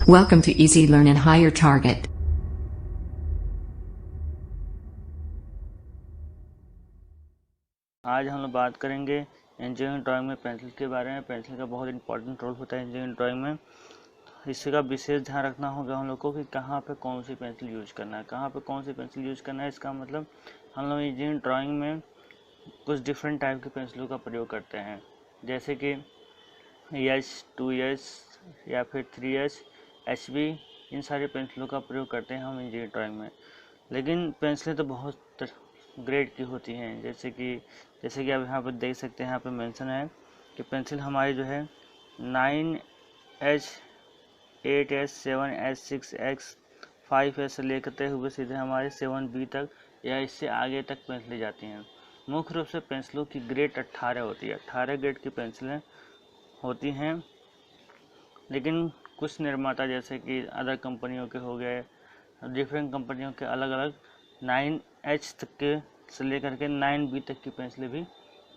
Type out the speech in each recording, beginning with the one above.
Welcome to Easy Learn and Higher Target. आज हम लोग बात करेंगे इंजीनियरिंग ड्राइंग में पेंसिल के बारे में। पेंसिल का बहुत इंपॉर्टेंट रोल होता है इंजीनियरिंग ड्राइंग में। इसका विशेष ध्यान रखना होगा हम लोग को कि कहाँ पे कौन सी पेंसिल यूज करना है, कहाँ पे कौन सी पेंसिल यूज करना है। इसका मतलब हम लोग इंजीनियरिंग ड्राइंग में कुछ डिफरेंट टाइप की पेंसिलों का प्रयोग करते हैं, जैसे कि एच 2H या फिर 3H HB, इन सारी पेंसिलों का प्रयोग करते हैं हम इंजीनियरिंग ड्राइंग में। लेकिन पेंसिलें तो बहुत ग्रेड की होती हैं, जैसे कि आप यहाँ पर देख सकते हैं, यहाँ पर मेंशन है कि पेंसिल हमारी जो है 9H 8H 7H 6X 5H से लेकर हुए सीधे हमारे 7B तक या इससे आगे तक पेंसिलें जाती हैं। मुख्य रूप से पेंसिलों की ग्रेड 18 होती है, 18 ग्रेड की पेंसिलें होती हैं। लेकिन कुछ निर्माता जैसे कि अदर कंपनियों के हो गए, डिफरेंट कंपनियों के अलग अलग 9H तक के से लेकर के 9B तक की पेंसिलें भी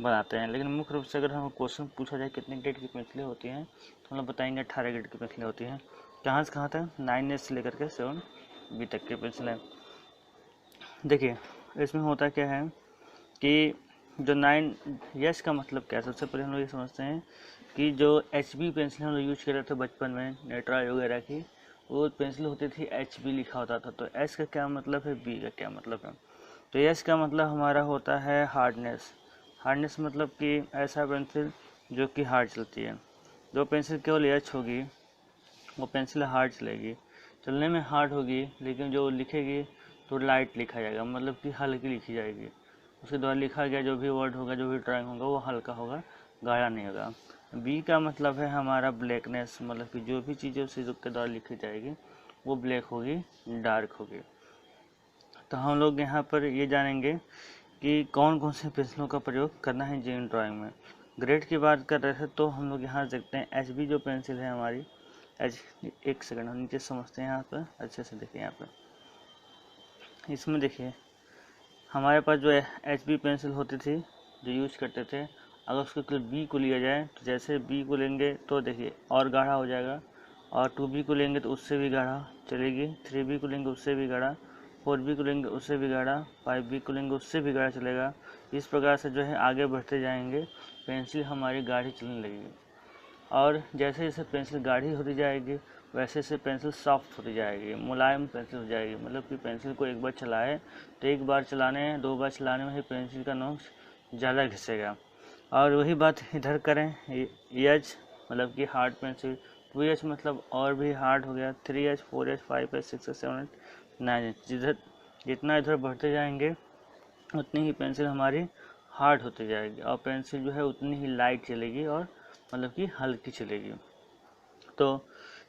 बनाते हैं। लेकिन मुख्य रूप से अगर हमें क्वेश्चन पूछा जाए कितने ग्रेड की पेंसिलें होती हैं, तो हम लोग बताएंगे 18 ग्रेड की पेंसिलें होती हैं। कहाँ से कहाँ तक? 9H से लेकर के 7B तक की पेंसिलें। देखिए इसमें होता क्या है कि जो 9H का मतलब क्या है, सबसे पहले हम लोग ये समझते हैं कि जो HB पेंसिल हम लोग यूज कर रहे थे बचपन में नेट्राल वगैरह की, वो पेंसिल होती थी HB लिखा होता था। तो H का क्या मतलब है, B का क्या मतलब है? तो H का मतलब हमारा होता है हार्डनेस। हार्डनेस मतलब कि ऐसा पेंसिल जो कि हार्ड चलती है। जो पेंसिल केवल H होगी वो पेंसिल हार्ड चलेगी, चलने में हार्ड होगी, लेकिन जो लिखेगी तो लाइट लिखा जाएगा, मतलब कि हल्की लिखी जाएगी। उसके द्वारा लिखा गया जो भी वर्ड होगा, जो भी ड्राइंग होगा, वो हल्का होगा, गाढ़ा नहीं होगा। बी का मतलब है हमारा ब्लैकनेस, मतलब कि जो भी चीज़ें उसी के द्वारा लिखी जाएगी वो ब्लैक होगी, डार्क होगी। तो हम लोग यहाँ पर ये जानेंगे कि कौन कौन से पेंसिलों का प्रयोग करना है इंजीनियरिंग ड्राइंग में। ग्रेड की बात कर रहे थे तो हम लोग यहाँ देखते हैं HB जो पेंसिल है हमारी, एक सेकंड हम नीचे समझते हैं, यहाँ पर अच्छे से देखिए। यहाँ पर इसमें देखिए हमारे पास जो HB पेंसिल होती थी जो यूज करते थे, अगर उसके B को लिया जाए तो जैसे B को लेंगे तो देखिए और गाढ़ा हो जाएगा, और 2B को लेंगे तो उससे भी गाढ़ा चलेगी, 3B को लेंगे उससे भी गाढ़ा, 4B को लेंगे उससे भी गाढ़ा, 5B को लेंगे उससे भी गाढ़ा चलेगा। इस प्रकार से जो है आगे बढ़ते जाएंगे पेंसिल हमारी गाढ़ी चलने लगेगी। और जैसे जैसे पेंसिल गाढ़ी होती जाएगी वैसे से पेंसिल सॉफ्ट होती जाएगी, मुलायम पेंसिल हो जाएगी। मतलब कि पेंसिल को एक बार चलाए तो एक बार चलाने 2 बार चलाने में ही पेंसिल का नोक ज़्यादा घिसेगा। और वही बात इधर करें, एच मतलब कि हार्ड पेंसिल, 2H मतलब और भी हार्ड हो गया, 3H 4H 5H 6H 7H 9H। जितना इधर बढ़ते जाएंगे उतनी ही पेंसिल हमारी हार्ड होती जाएगी और पेंसिल जो है उतनी ही लाइट चलेगी और मतलब कि हल्की चलेगी। तो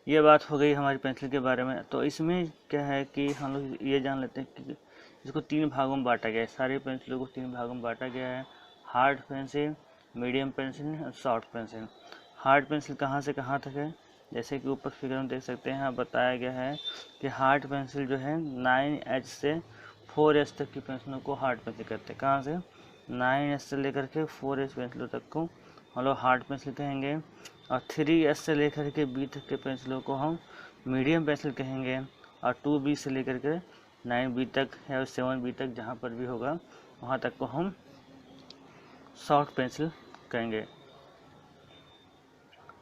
ये बात हो गई हमारी पेंसिल के बारे में। तो इसमें क्या है कि हम लोग ये जान लेते हैं कि इसको 3 भागों में बांटा गया है। सारी पेंसिलों को 3 भागों में बांटा गया है, हार्ड पेंसिल, मीडियम पेंसिल और सॉफ्ट पेंसिल। हार्ड पेंसिल कहाँ से कहाँ तक है, जैसे कि ऊपर फिगर में देख सकते हैं, यहाँ बताया गया है कि हार्ड पेंसिल जो है 9H से 4H तक की पेंसिलों को हार्ड पेंसिल कहते हैं। कहाँ से? 9H से लेकर के 4H पेंसिलों तक को हम लोग हार्ड पेंसिल कहेंगे, और 3H से लेकर के B तक के पेंसिलों को हम मीडियम पेंसिल कहेंगे, और 2B से लेकर के 9B तक या 7B तक जहाँ पर भी होगा वहाँ तक को हम सॉफ्ट पेंसिल कहेंगे।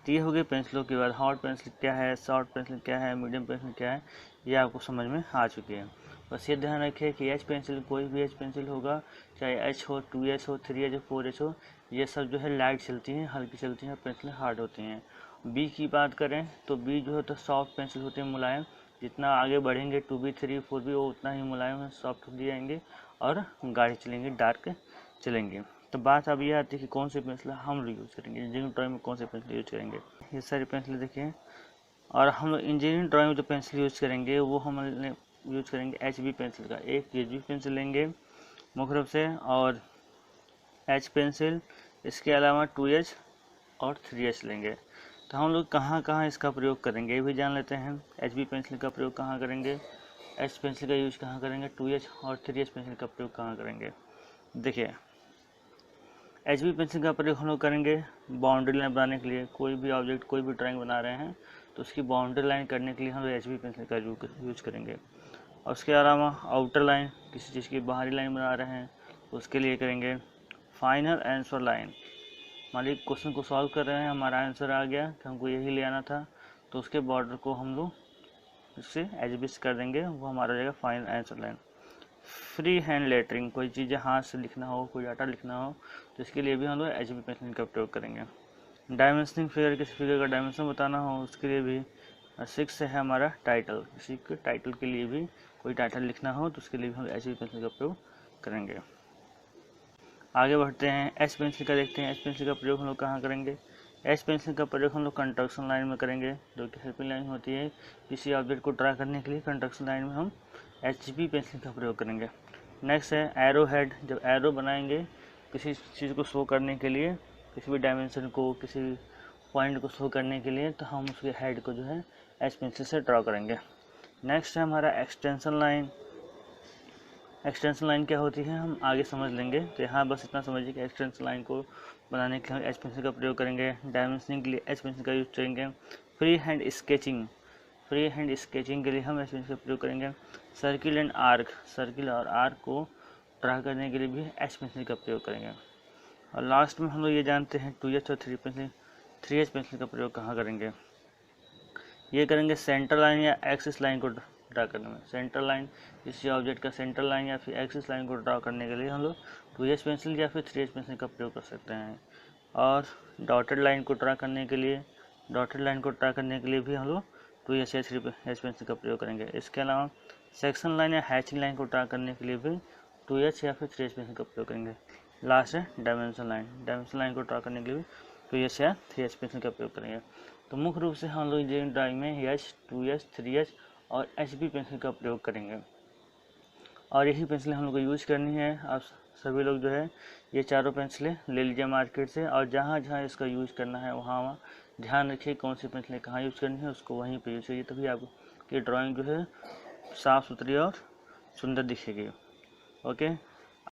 तो ये हो गई पेंसिलों की बात। हार्ड पेंसिल क्या है, सॉफ्ट पेंसिल क्या है, मीडियम पेंसिल क्या है, ये आपको समझ में आ चुकी है। बस ये ध्यान रखिए कि H पेंसिल कोई भी H पेंसिल होगा, चाहे H हो, 2H हो, 3H हो, 4H हो, ये सब जो है लाइट चलती हैं, हल्की चलती हैं, पेंसिल हार्ड होती हैं। B की बात करें तो B जो है तो सॉफ्ट पेंसिल होती है, मुलायम। जितना आगे बढ़ेंगे 2B 3 4B वो उतना ही मुलायम है, सॉफ्ट हो जाएंगे और गाढ़ी चलेंगे, डार्क चलेंगे। तो बात अब ये आती है कि कौन सी पेंसिल हम लोग यूज़ करेंगे इंजीनियरिंग ड्राइंग में, कौन सी पेंसिल यूज करेंगे। ये सारी पेंसिल देखिए, और हम लोग इंजीनियरिंग ड्राइंग में जो पेंसिल यूज़ करेंगे वो हम यूज करेंगे HB पेंसिल का। एक HB पेंसिल लेंगे मुख्य रूप से, और H पेंसिल, इसके अलावा 2H और 3H लेंगे। तो हम लोग कहाँ कहाँ इसका प्रयोग करेंगे ये भी जान लेते हैं। HB पेंसिल का प्रयोग कहाँ करेंगे, H पेंसिल का यूज कहाँ करेंगे, 2H और 3H पेंसिल का प्रयोग कहाँ करेंगे। देखिए HB पेंसिल का प्रयोग हम लोग करेंगे बाउंड्री लाइन बनाने के लिए। कोई भी ऑब्जेक्ट, कोई भी ड्राइंग बना रहे हैं तो उसकी बाउंड्री लाइन करने के लिए हम लोग HB पेंसिल का यूज करेंगे। और उसके अलावा आउटर लाइन, किसी चीज़ की बाहरी लाइन बना रहे हैं तो उसके लिए करेंगे फाइनल आंसर लाइन। मान लीजिए क्वेश्चन को सॉल्व कर रहे हैं, हमारा आंसर आ गया कि हमको यही ले आना था, तो उसके बॉर्डर को हम लोग इससे HB से कर देंगे, वो हमारा हो जाएगा final answer line. Free hand lettering, कोई चीज़ें हाथ से लिखना हो, कोई डाटा लिखना हो तो इसके लिए भी हम लोग HB पेंसिल का प्रयोग करेंगे। डायमेंशनिंग फिगर, किसी फिगर का डायमेंशन बताना हो उसके लिए भी। 6 है हमारा टाइटल, किसी के टाइटल के लिए भी कोई टाइटल लिखना हो तो उसके लिए भी हम HB पेंसिल का प्रयोग करेंगे। आगे बढ़ते हैं, एच पेंसिल का देखते हैं। एच पेंसिल का प्रयोग हम लोग कहाँ करेंगे? एच पेंसिल का प्रयोग हम लोग कंस्ट्रक्शन लाइन में करेंगे, जो कि हेल्पिंग लाइन होती है किसी ऑब्जेक्ट को ड्रा करने के लिए। कंस्ट्रक्शन लाइन में हम HB पेंसिल का प्रयोग करेंगे। नेक्स्ट है एरो हेड। जब एरो बनाएंगे किसी चीज़ को शो करने के लिए, किसी भी डायमेंशन को, किसी पॉइंट को शो करने के लिए, तो हम उसके हेड को जो है एच पेंसिल से ड्रा करेंगे। नेक्स्ट है हमारा एक्सटेंशन लाइन। एक्सटेंशन लाइन क्या होती है हम आगे समझ लेंगे, तो यहाँ बस इतना समझिए कि एक्सटेंशन लाइन को बनाने के लिए हम एच पेंसिल का प्रयोग करेंगे। डायमेंशनिंग के लिए एच पेंसिल का यूज करेंगे। Free hand sketching, free hand sketching के लिए हम एच पेंसिल का प्रयोग करेंगे। सर्किल एंड आर्क, सर्किल और आर्क को ड्रा करने के लिए भी एच पेंसिल का प्रयोग करेंगे। और लास्ट में हम लोग ये जानते हैं 2H और 3H पेंसिल का प्रयोग कहाँ करेंगे? ये करेंगे सेंटर लाइन या एक्सिस लाइन को ड्रा करने में। सेंटर लाइन, किसी ऑब्जेक्ट का सेंटर लाइन या फिर एक्सिस लाइन को ड्रा करने के लिए हम लोग 2H पेंसिल या फिर 3H पेंसिल का प्रयोग कर सकते हैं। और डॉटेड लाइन को ड्रा करने के लिए, डॉटेड लाइन को ड्रा करने के लिए भी हम लोग 2H या 3H पेंसिल का प्रयोग करेंगे। इसके अलावा सेक्शन लाइन या हैचिंग लाइन को ड्रा करने के लिए भी 2H या फिर 3H पेंसिल का प्रयोग करेंगे। लास्ट है डायमेंशन लाइन, डायमेंशन लाइन को ड्रा करने के लिए भी 2H या 3H पेंसिल का प्रयोग करेंगे। तो मुख्य रूप से हम लोग इंजीनियरिंग ड्राइंग में H, 2H, 3H और HB पेंसिल का प्रयोग करेंगे। और यही पेंसिलें हम लोग को यूज करनी है। आप सभी लोग जो है ये चारों पेंसिलें ले लीजिए मार्केट से, और जहाँ जहाँ इसका यूज करना है वहाँ ध्यान रखिए कौन सी पेंसिलें कहाँ यूज करनी है, उसको वहीं पे यूज करिए, तभी आपकी ड्राइंग जो है साफ़ सुथरी और सुंदर दिखेगी। ओके।